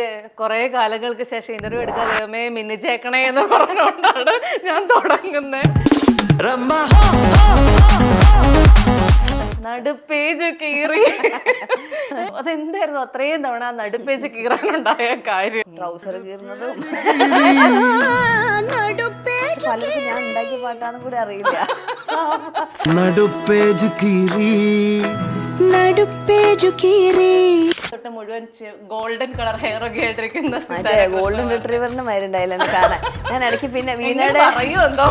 മറ്റേ കുറെ കാലങ്ങൾക്ക് ശേഷം ഇന്റർവ്യൂ എടുക്കാതെ ദൈവമേ മിന്നിച്ചേക്കണേ എന്ന് പറഞ്ഞുകൊണ്ടാണ് ഞാൻ തുടങ്ങുന്നത്. നടുപ്പേജ് കീറി. അതെന്തായിരുന്നു അത്രയും തവണ നടുപ്പേജ് കീറാനുണ്ടായ കാര്യം? ട്രൗസർ കീറുന്നതും പലർക്കും ഞാൻ ഉണ്ടാക്കിയ പാട്ടാന്നും കൂടി അറിയില്ല. നടുപ്പേജ് കീറി തൊട്ട് മുഴുവൻ ഗോൾഡൻ കളർ ഹെയർ ഒക്കെ ആയിട്ടിരിക്കുന്ന ഗോൾഡൻ റിട്രീവറിന്റെ മരുണ്ടായില്ല കാണാൻ. ഞാൻ ഇടയ്ക്ക് പിന്നെ വീണയുടെ പറയൂ എന്തോ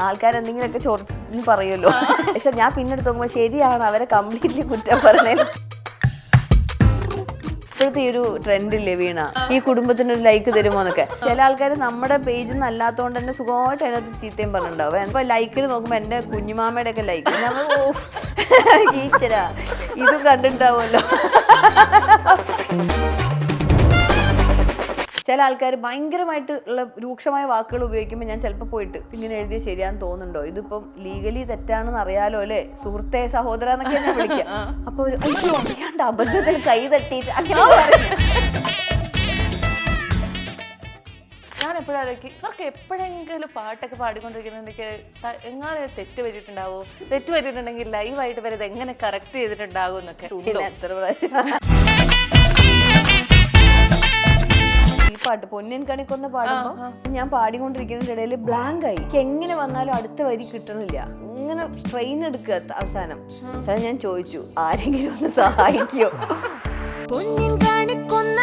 ആൾക്കാരെന്തെങ്കിലുമൊക്കെ ചോദിച്ചു പറയുമല്ലോ. പക്ഷെ ഞാൻ പിന്നെടുത്ത് നോക്കുമ്പോൾ ശരിയാണ്, അവരെ കംപ്ലീറ്റ്ലി കുറ്റം പറഞ്ഞേ. ഇപ്പോഴത്തെ ഈ ഒരു ട്രെൻഡില്ലേ വീണ, ഈ കുടുംബത്തിന് ഒരു ലൈക്ക് തരുമോ എന്നൊക്കെ. ചില ആൾക്കാർ നമ്മുടെ പേജിൽ നിന്ന് അല്ലാത്തതുകൊണ്ട് തന്നെ സുഖമായിട്ട് അതിനകത്ത് ചീത്തയും പറഞ്ഞിട്ടുണ്ടാവും. ഇപ്പൊ ലൈക്കിൽ നോക്കുമ്പോൾ എന്റെ കുഞ്ഞുമാമയുടെ ഒക്കെ ലൈക്ക് ഈച്ചരാ ഇത് കണ്ടിട്ടുണ്ടാവുമല്ലോ. ചില ആൾക്കാർ ഭയങ്കരമായിട്ട് ഉള്ള രൂക്ഷമായ വാക്കുകൾ ഉപയോഗിക്കുമ്പോൾ ഞാൻ ചിലപ്പോൾ പോയിട്ട് ഇങ്ങനെ എഴുതിയ ശരിയാന്ന് തോന്നുന്നുണ്ടോ, ഇതിപ്പം ലീഗലി തെറ്റാണെന്ന് അറിയാലോ അല്ലെ സുഹൃത്തെ സഹോദര എന്നൊക്കെ ഞാൻ വിളിക്കാം. അപ്പൊ ഒരു അയ്യോ അറിയാണ്ട് അബദ്ധത്തിൽ കൈ തട്ടിയിട്ട് അങ്ങനെ ഞാൻ എപ്പോഴായിരിക്കും ഇവർക്ക് എപ്പോഴെങ്കിലും പാട്ടൊക്കെ പാടിക്കൊണ്ടിരിക്കുന്നെങ്കിൽ എങ്ങനെ തെറ്റ് പറ്റിയിട്ടുണ്ടാവോ, തെറ്റ് പറ്റിയിട്ടുണ്ടെങ്കിൽ ലൈവായിട്ട് വരെ എങ്ങനെ കറക്റ്റ് ചെയ്തിട്ടുണ്ടാവും എന്നൊക്കെ. എത്ര പ്രാവശ്യം ഈ പാട്ട് പൊന്നിൻ കണിക്കൊന്ന് പാടുമ്പോ ഞാൻ പാടിക്കൊണ്ടിരിക്കുന്നതിന്റെ ഇടയിൽ ബ്ലാങ്ക് ആയി. എനിക്ക് എങ്ങനെ വന്നാലും അടുത്ത വരി കിട്ടണില്ല. ഇങ്ങനെ ട്രെയിൻ എടുക്കുക അവസാനം. ഞാൻ ചോദിച്ചു ആരെങ്കിലും ഒന്ന് സഹായിക്കോ. പൊന്നിൻ കണിക്കൊന്ന